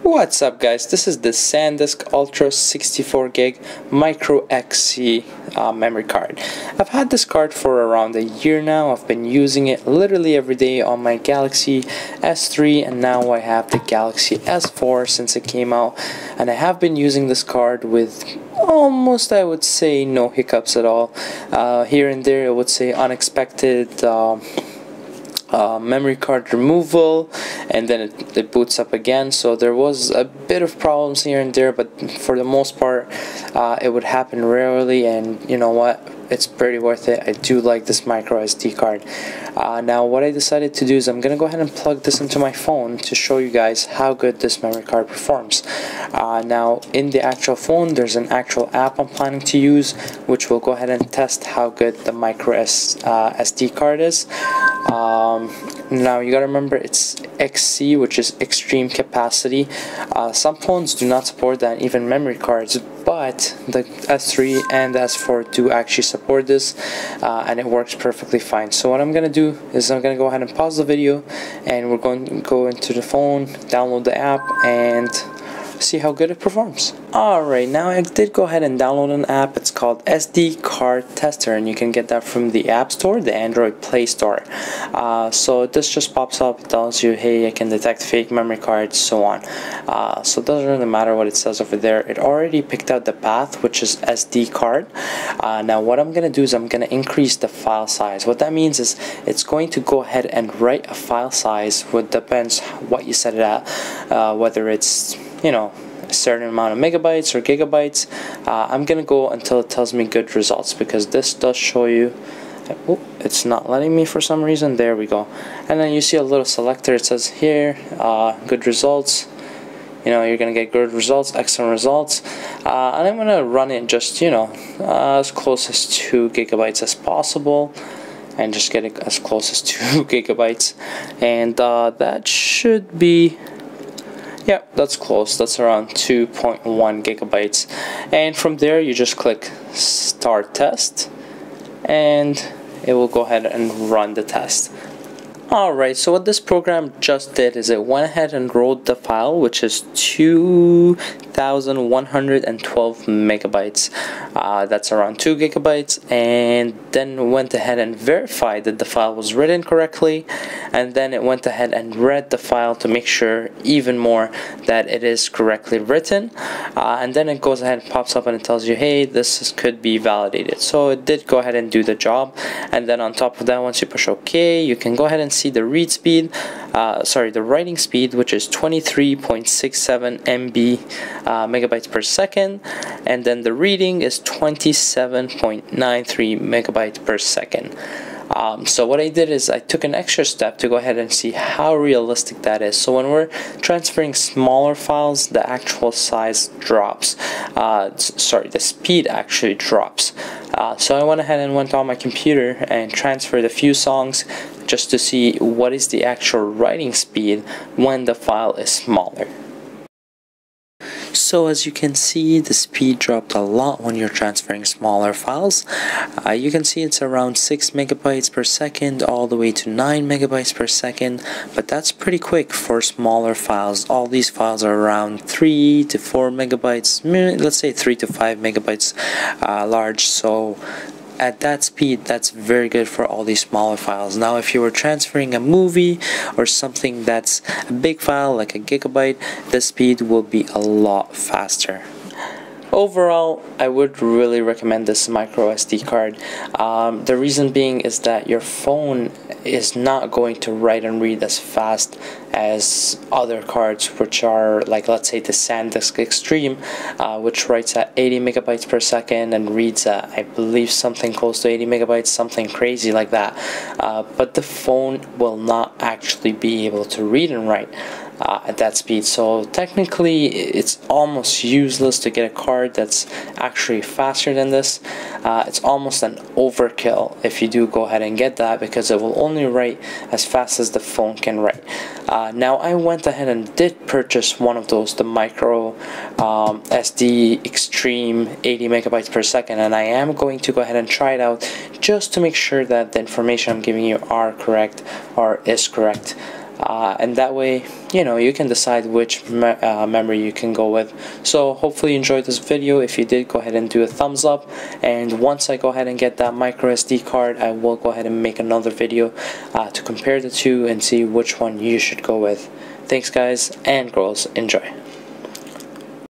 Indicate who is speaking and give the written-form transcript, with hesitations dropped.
Speaker 1: What's up guys, this is the SanDisk Ultra 64 gig MicroXC memory card. I've had this card for around a year now. I've been using it literally every day on my Galaxy S3, and now I have the Galaxy S4 since it came out, and I have been using this card with almost, I would say, no hiccups at all. Here and there I would say unexpected memory card removal, and then it boots up again. So there was a bit of problems here and there, but for the most part it would happen rarely, and you know what, it's pretty worth it. I do like this micro SD card. Now what I decided to do is I'm gonna go ahead and plug this into my phone to show you guys how good this memory card performs. Now in the actual phone there's an actual app I'm planning to use, which will go ahead and test how good the micro SD card is. Now you gotta remember it's XC, which is extreme capacity. Some phones do not support that, even memory cards, but the S3 and the S4 do actually support this, and it works perfectly fine. So what I'm gonna do is I'm gonna go ahead and pause the video, and we're going to go into the phone, download the app, and see how good it performs. Alright, now I did go ahead and download an app. It's called SD Card Tester, and you can get that from the App Store, the Android Play Store. So this just pops up, it tells you, hey, I can detect fake memory cards, so on. So it doesn't really matter what it says over there. It already picked out the path, which is SD card. Now what I'm gonna do is I'm gonna increase the file size. What that means is it's going to go ahead and write a file size, which depends what you set it at, whether it's, you know, a certain amount of megabytes or gigabytes. I'm gonna go until it tells me good results, because this does show you, oh, it's not letting me for some reason. There we go. And then you see a little selector, it says here good results. You know, you're gonna get good results, excellent results, and I'm gonna run it just, you know, as close as 2 gigabytes as possible, and just get it as close as 2 gigabytes, and that should be, yeah, that's close. That's around 2.1 gigabytes. And from there you just click Start Test, and it will go ahead and run the test. Alright, so what this program just did is it went ahead and wrote the file, which is 2,112 megabytes. That's around 2 gigabytes, and then went ahead and verified that the file was written correctly, and then it went ahead and read the file to make sure even more that it is correctly written, and then it goes ahead and pops up and it tells you, hey, this could be validated. So it did go ahead and do the job, and then on top of that, once you push OK, you can go ahead and see the read speed, the writing speed, which is 23.67 MB megabytes per second, and then the reading is 27.93 megabytes per second. So what I did is I took an extra step to go ahead and see how realistic that is. So when we're transferring smaller files, the actual size drops. The speed actually drops. So I went ahead and went on my computer and transferred a few songs just to see what is the actual writing speed when the file is smaller. So as you can see, the speed dropped a lot when you're transferring smaller files. You can see it's around 6 megabytes per second all the way to 9 megabytes per second, but that's pretty quick for smaller files. All these files are around 3 to 4 megabytes, let's say 3 to 5 megabytes large. So at that speed, that's very good for all these smaller files. Now if you were transferring a movie or something that's a big file like a gigabyte, the speed will be a lot faster. Overall, I would really recommend this micro SD card. The reason being is that your phone is not going to write and read as fast as other cards, which are like, let's say, the SanDisk Extreme, which writes at 80 megabytes per second and reads at, I believe, something close to 80 megabytes, something crazy like that. But the phone will not actually be able to read and write at that speed. So technically it's almost useless to get a card that's actually faster than this. It's almost an overkill if you do go ahead and get that, because it will only write as fast as the phone can write. Now I went ahead and did purchase one of those, the micro SD Extreme 80 megabytes per second, and I am going to go ahead and try it out just to make sure that the information I'm giving you are correct or is correct. and that way, you know, you can decide which memory you can go with. So hopefully you enjoyed this video. If you did, go ahead and do a thumbs up, and once I go ahead and get that micro SD card, I will go ahead and make another video to compare the two and see which one you should go with. Thanks guys and girls, enjoy.